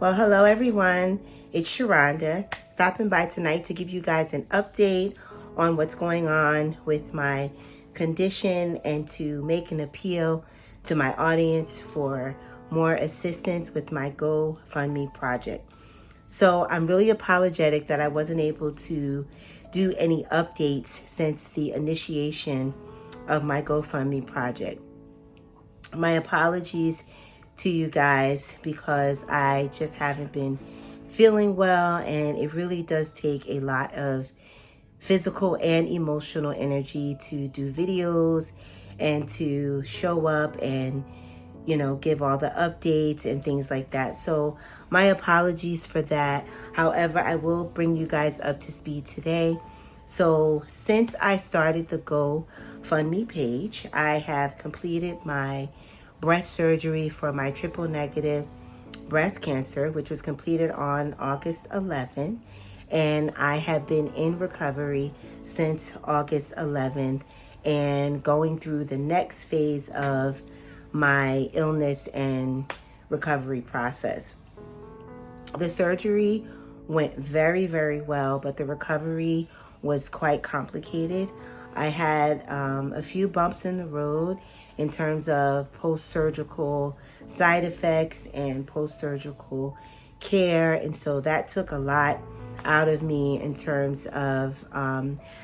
Well, hello everyone. It's Sharonda stopping by tonight to give you guys an update on what's going on with my condition and to make an appeal to my audience for more assistance with my GoFundMe project. So I'm really apologetic that I wasn't able to do any updates since the initiation of my GoFundMe project. My apologies to you guys because I just haven't been feeling well, and it really does take a lot of physical and emotional energy to do videos and to show up and give all the updates and things like that. So my apologies for that. However, I will bring you guys up to speed today. So since I started the GoFundMe page, I have completed my breast surgery for my triple negative breast cancer, which was completed on August 11th. And I have been in recovery since August 11th and going through the next phase of my illness and recovery process. The surgery went very, very well, but the recovery was quite complicated. I had a few bumps in the road in terms of post-surgical side effects and post-surgical care. And so that took a lot out of me in terms of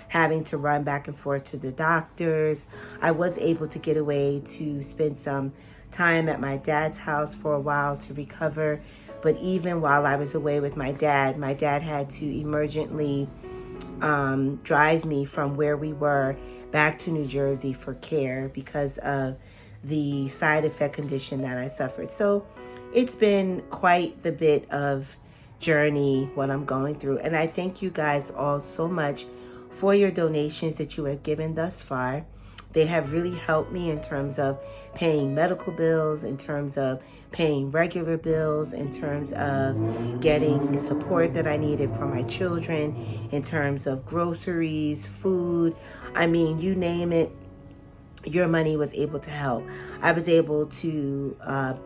having to run back and forth to the doctors. I was able to get away to spend some time at my dad's house for a while to recover. But even while I was away with my dad had to emergently drive me from where we were back to New Jersey for care because of the side effect condition that I suffered. So it's been quite the bit of journey what I'm going through. And I thank you guys all so much for your donations that you have given thus far. They have really helped me in terms of paying medical bills, in terms of paying regular bills, in terms of getting support that I needed for my children, in terms of groceries, food. I mean, you name it, your money was able to help. I was able to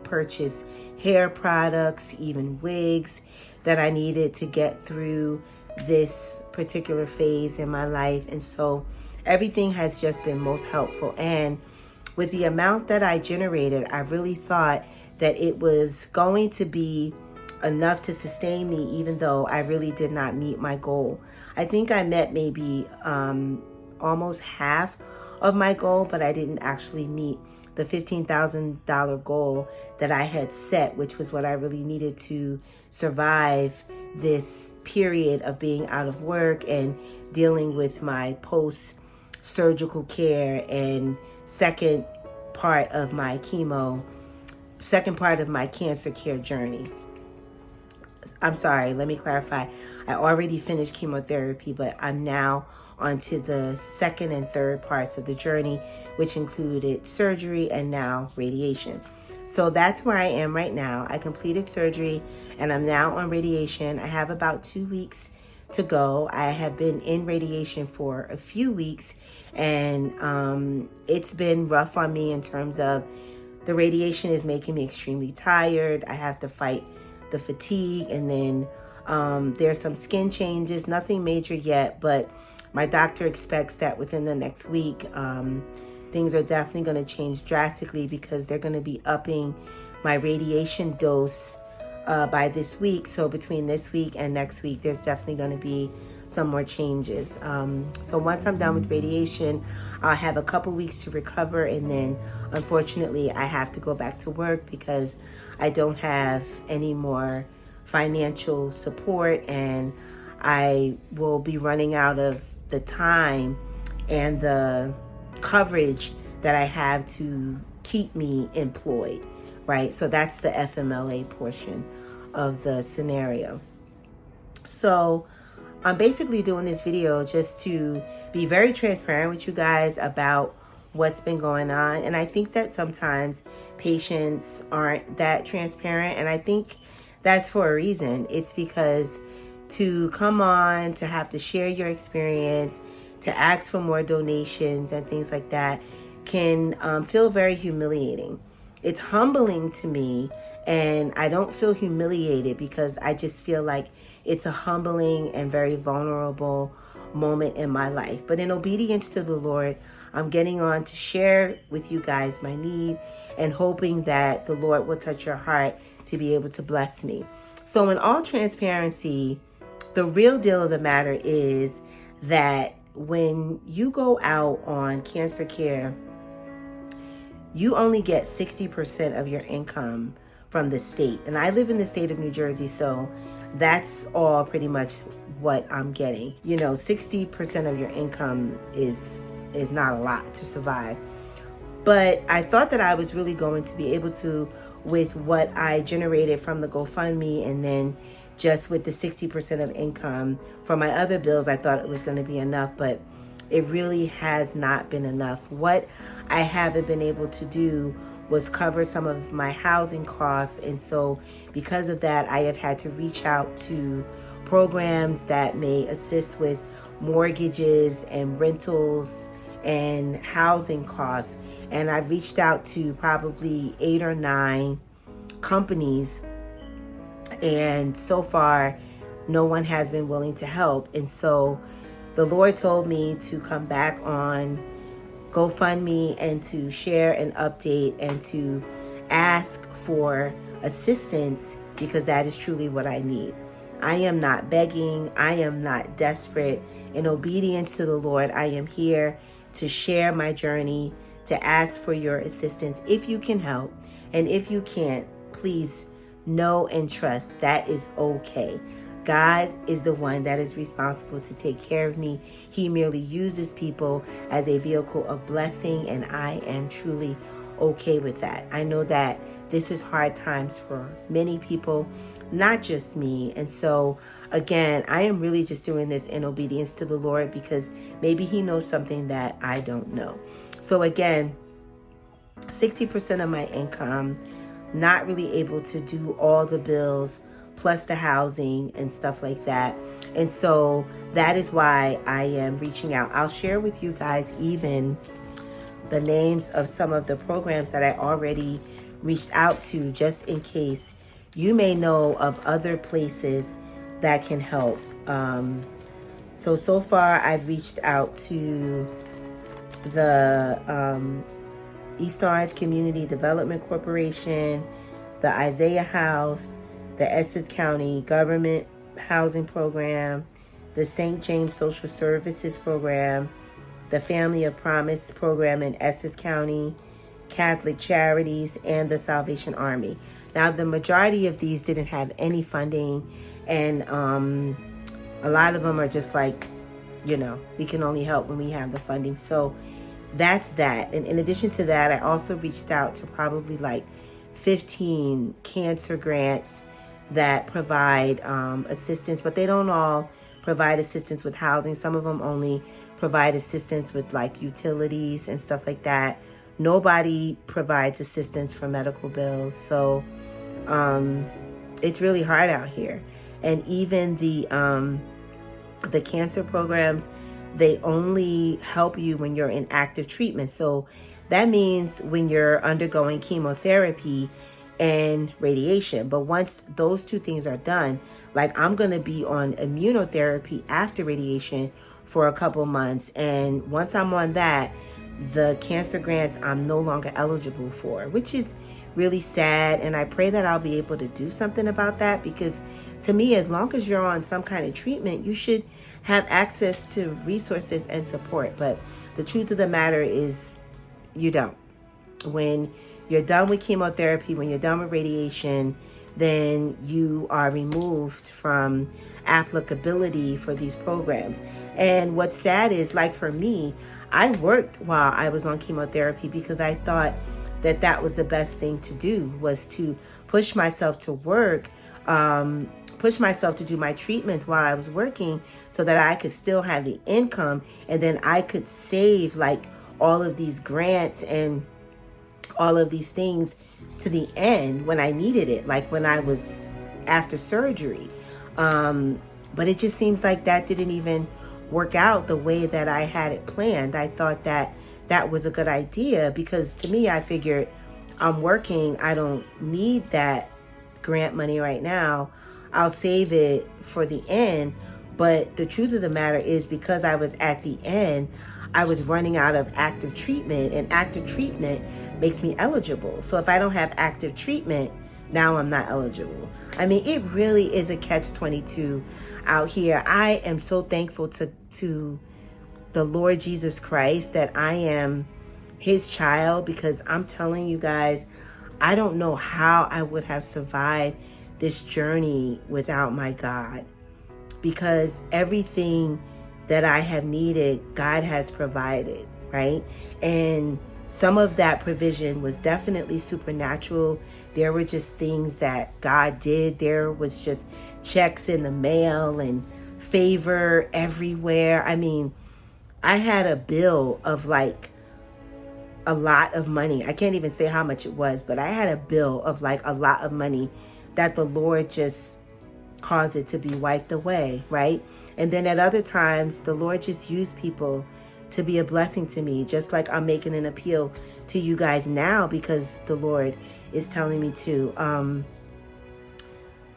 purchase hair products, even wigs that I needed to get through this particular phase in my life. And so everything has just been most helpful. And with the amount that I generated, I really thought that it was going to be enough to sustain me, even though I really did not meet my goal. I think I met maybe almost half of my goal, but I didn't actually meet the $15,000 goal that I had set, which was what I really needed to survive this period of being out of work and dealing with my post-surgical care and second part of my cancer care journey. I'm sorry, let me clarify. I already finished chemotherapy, but I'm now onto the second and third parts of the journey, which included surgery and now radiation. So that's where I am right now. I completed surgery and I'm now on radiation. I have about 2 weeks to go. I have been in radiation for a few weeks, and it's been rough on me in terms of the radiation is making me extremely tired. I have to fight the fatigue, and then there's some skin changes, nothing major yet, but my doctor expects that within the next week, things are definitely going to change drastically because they're going to be upping my radiation dose by this week. So between this week and next week, there's definitely going to be some more changes. So once I'm done with radiation, I'll have a couple weeks to recover, and then unfortunately I have to go back to work because I don't have any more financial support, and I will be running out of the time and the coverage that I have to keep me employed, right? So that's the FMLA portion of the scenario. So I'm basically doing this video just to be very transparent with you guys about what's been going on. And I think that sometimes patients aren't that transparent, and I think that's for a reason. It's because to come on, to have to share your experience, to ask for more donations and things like that can feel very humiliating. It's humbling to me And I don't feel humiliated because I just feel like it's a humbling and very vulnerable moment in my life. But in obedience to the Lord, I'm getting on to share with you guys my need and hoping that the Lord will touch your heart to be able to bless me. So in all transparency, the real deal of the matter is that when you go out on cancer care, you only get 60% of your income from the state. And I live in the state of New Jersey, so that's all pretty much what I'm getting. 60% of your income is not a lot to survive. But I thought that I was really going to be able to, with what I generated from the GoFundMe and then just with the 60% of income for my other bills, I thought it was going to be enough, but it really has not been enough. What I haven't been able to do was cover some of my housing costs. And so because of that, I have had to reach out to programs that may assist with mortgages and rentals and housing costs. And I reached out to probably 8 or 9 companies, and so far no one has been willing to help. And so the Lord told me to come back on GoFundMe and to share an update and to ask for assistance, because that is truly what I need. I am not begging. I am not desperate. In obedience to the Lord, I am here to share my journey, to ask for your assistance if you can help. And if you can't, please know and trust that is okay. God is the one that is responsible to take care of me. He merely uses people as a vehicle of blessing, and I am truly okay with that. I know that this is hard times for many people, not just me. And so again, I am really just doing this in obedience to the Lord because maybe He knows something that I don't know. So again, 60% of my income, not really able to do all the bills plus the housing and stuff like that. And so that is why I am reaching out. I'll share with you guys even the names of some of the programs that I already reached out to, just in case you may know of other places that can help. So far I've reached out to the East Orange Community Development Corporation, the Isaiah House, the Essex County Government Housing Program, the St. James Social Services Program, the Family of Promise Program in Essex County, Catholic Charities, and the Salvation Army. Now, the majority of these didn't have any funding, and a lot of them are just like, we can only help when we have the funding. So that's that. And in addition to that, I also reached out to probably like 15 cancer grants that provide assistance, but they don't all provide assistance with housing. Some of them only provide assistance with like utilities and stuff like that. Nobody provides assistance for medical bills. So it's really hard out here. And even the cancer programs, they only help you when you're in active treatment. So that means when you're undergoing chemotherapy and radiation. But once those two things are done, like I'm going to be on immunotherapy after radiation for a couple months. And once I'm on that, the cancer grants I'm no longer eligible for, which is really sad. And I pray that I'll be able to do something about that, because to me, as long as you're on some kind of treatment, you should have access to resources and support. But the truth of the matter is you don't. When you're done with chemotherapy, when you're done with radiation, then you are removed from applicability for these programs. And what's sad is, like for me, I worked while I was on chemotherapy because I thought that that was the best thing to do, was to push myself to work, push myself to do my treatments while I was working so that I could still have the income, and then I could save like all of these grants and all of these things to the end when I needed it, like when I was after surgery. But it just seems like that didn't even work out the way that I had it planned. I thought that that was a good idea because to me, I figured I'm working. I don't need that grant money right now. I'll save it for the end. But the truth of the matter is, because I was at the end, I was running out of active treatment, and active treatment makes me eligible. So if I don't have active treatment, now I'm not eligible. I mean, it really is a catch-22 out here. I am so thankful to the Lord Jesus Christ that I am his child, because I'm telling you guys, I don't know how I would have survived this journey without my God, because everything that I have needed, God has provided, right? And some of that provision was definitely supernatural. There were just things that God did. There was just checks in the mail and favor everywhere. I mean, I had a bill of like a lot of money. I can't even say how much it was, but I had a bill of like a lot of money that the Lord just caused it to be wiped away, right? And then at other times, the Lord just used people to be a blessing to me, just like I'm making an appeal to you guys now because the Lord is telling me to.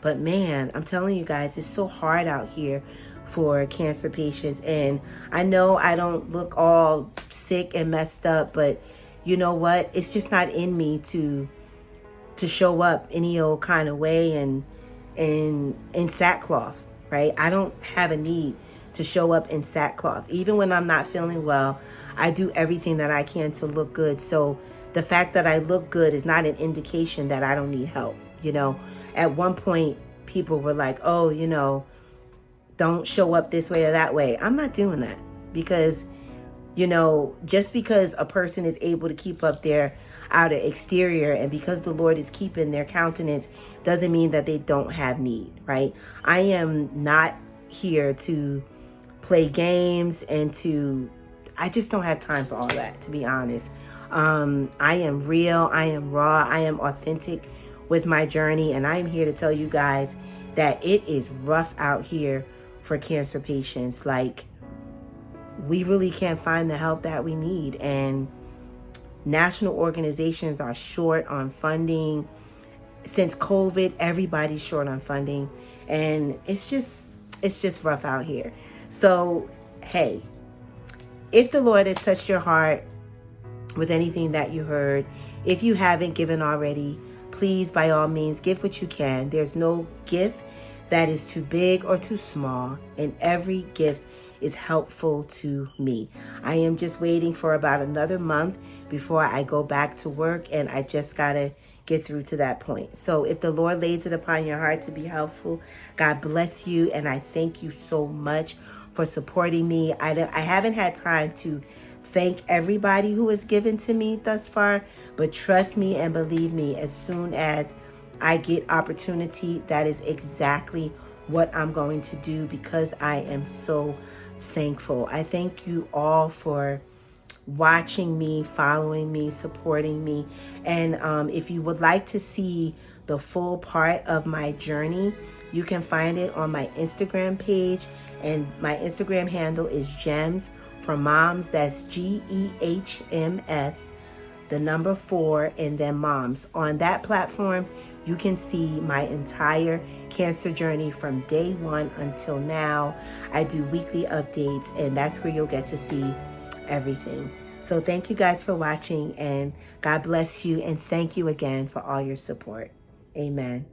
But man, I'm telling you guys, it's so hard out here for cancer patients. And I know I don't look all sick and messed up, but you know what? It's just not in me to show up any old kind of way and in sackcloth, right? I don't have a need to show up in sackcloth. Even when I'm not feeling well, I do everything that I can to look good. So the fact that I look good is not an indication that I don't need help. You know, at one point, people were like, oh, you know, don't show up this way or that way. I'm not doing that because, you know, just because a person is able to keep up their outer exterior and because the Lord is keeping their countenance doesn't mean that they don't have need, right? I am not here to play games and I just don't have time for all that, to be honest. I am real, I am raw, I am authentic with my journey, and I'm here to tell you guys that it is rough out here for cancer patients. Like, we really can't find the help that we need, and national organizations are short on funding. Since COVID, everybody's short on funding, and it's just rough out here. So, hey, if the Lord has touched your heart with anything that you heard, if you haven't given already, please, by all means, give what you can. There's no gift that is too big or too small, and every gift is helpful to me. I am just waiting for about another month before I go back to work, and I just gotta get through to that point. So if the Lord lays it upon your heart to be helpful, God bless you, and I thank you so much for supporting me. I haven't had time to thank everybody who has given to me thus far, but trust me and believe me, as soon as I get opportunity, that is exactly what I'm going to do, because I am so thankful. I thank you all for watching me, following me, supporting me. And if you would like to see the full part of my journey, you can find it on my Instagram page. And my Instagram handle is Gems for Moms. That's GEHMS, the number 4, and then Moms. On that platform, you can see my entire cancer journey from day 1 until now. I do weekly updates, and that's where you'll get to see everything. So thank you guys for watching, and God bless you, and thank you again for all your support. Amen.